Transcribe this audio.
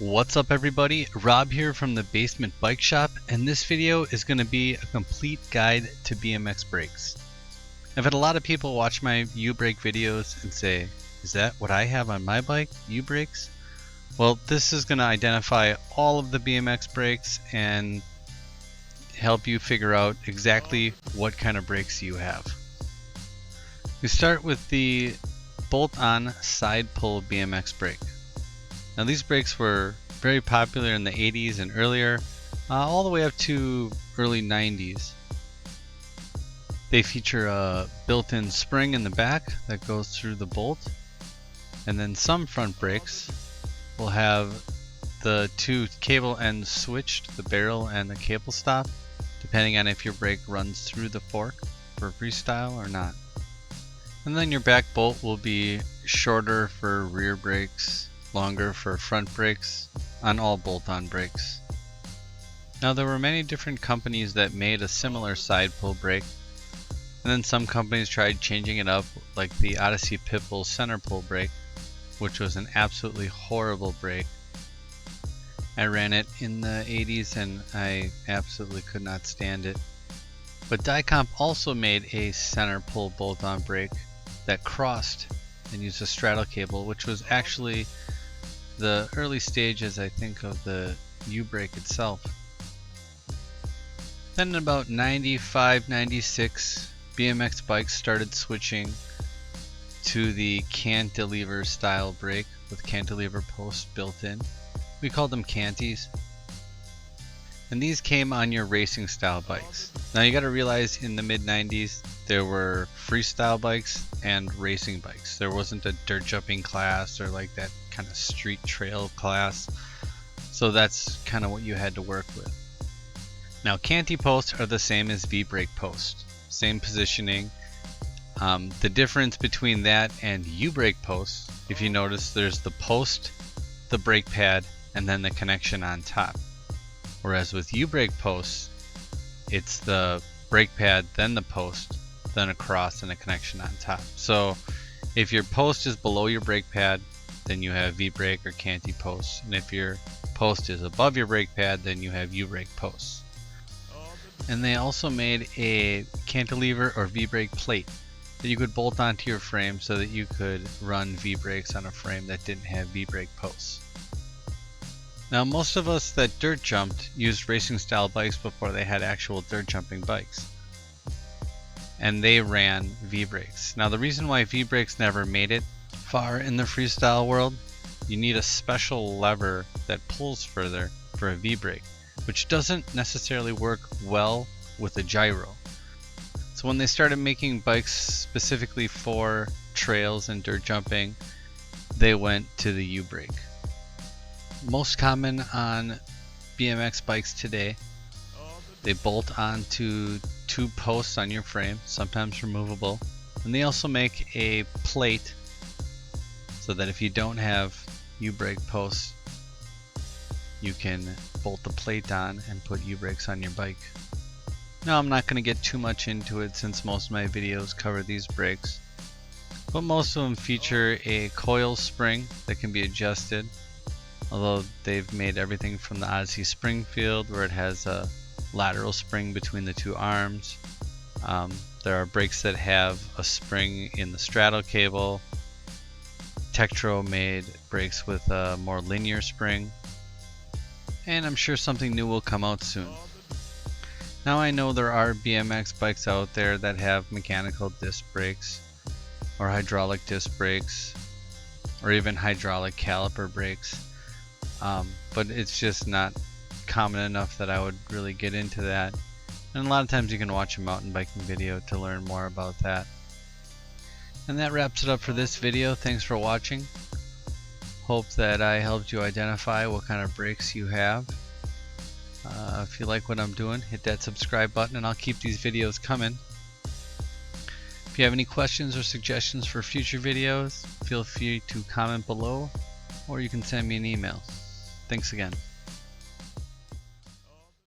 What's up everybody, Rob here from the Basement Bike Shop, and this video is going to be a complete guide to BMX brakes. I've had a lot of people watch my UBreak videos and say, is that what I have on my bike, UBreaks? Well, this is going to identify all of the BMX brakes and help you figure out exactly what kind of brakes you have. We start with the bolt-on side pull BMX brake. Now these brakes were very popular in the 80s and earlier, all the way up to early 90s. They feature a built-in spring in the back that goes through the bolt, and then some front brakes will have the two cable ends switched, the barrel and the cable stop, depending on if your brake runs through the fork for freestyle or not. And then your back bolt will be shorter for rear brakes, longer for front brakes on all bolt-on brakes. Now there were many different companies that made a similar side pull brake, and then some companies tried changing it up, like the Odyssey Pitbull center pull brake, which was an absolutely horrible brake. I ran it in the 80s and I absolutely could not stand it. But Dicomp also made a center pull bolt-on brake that crossed and used a straddle cable, which was actually the early stages, I think, of the UBreak itself. Then in about 95, 96, BMX bikes started switching to the cantilever style brake with cantilever posts built in. We called them canties. And these came on your racing style bikes. Now you gotta realize in the mid 90s there were freestyle bikes and racing bikes. There wasn't a dirt jumping class or like that kind of street trail class. So that's kind of what you had to work with. Now canty posts are the same as V-brake posts. Same positioning. The difference between that and U-brake posts, if you notice, there's the post, the brake pad, and then the connection on top. Whereas with U-brake posts, it's the brake pad, then the post, then a cross and a connection on top. So if your post is below your brake pad, then you have V-brake or canty posts. And if your post is above your brake pad, then you have U-brake posts. And they also made a cantilever or V-brake plate that you could bolt onto your frame so that you could run V-brakes on a frame that didn't have V-brake posts. Now most of us that dirt jumped used racing style bikes before they had actual dirt jumping bikes. And they ran V-brakes. Now the reason why V-brakes never made it far in the freestyle world, you need a special lever that pulls further for a V-brake, which doesn't necessarily work well with a gyro. So when they started making bikes specifically for trails and dirt jumping, they went to the U-brake. Most common on BMX bikes today, they bolt onto two posts on your frame, sometimes removable, and they also make a plate so that if you don't have U-brake posts, you can bolt the plate on and put U-brakes on your bike. Now I'm not going to get too much into it since most of my videos cover these brakes, but most of them feature a coil spring that can be adjusted. Although they've made everything from the Odyssey Springfield, where it has a lateral spring between the two arms. There are brakes that have a spring in the straddle cable. Tektro made brakes with a more linear spring. And I'm sure something new will come out soon. Now I know there are BMX bikes out there that have mechanical disc brakes, or hydraulic disc brakes, or even hydraulic caliper brakes. But it's just not common enough that I would really get into that. And a lot of times you can watch a mountain biking video to learn more about that. And that wraps it up for this video. Thanks for watching. Hope that I helped you identify what kind of brakes you have. If you like what I'm doing, hit that subscribe button and I'll keep these videos coming. If you have any questions or suggestions for future videos, feel free to comment below, or you can send me an email. Thanks again.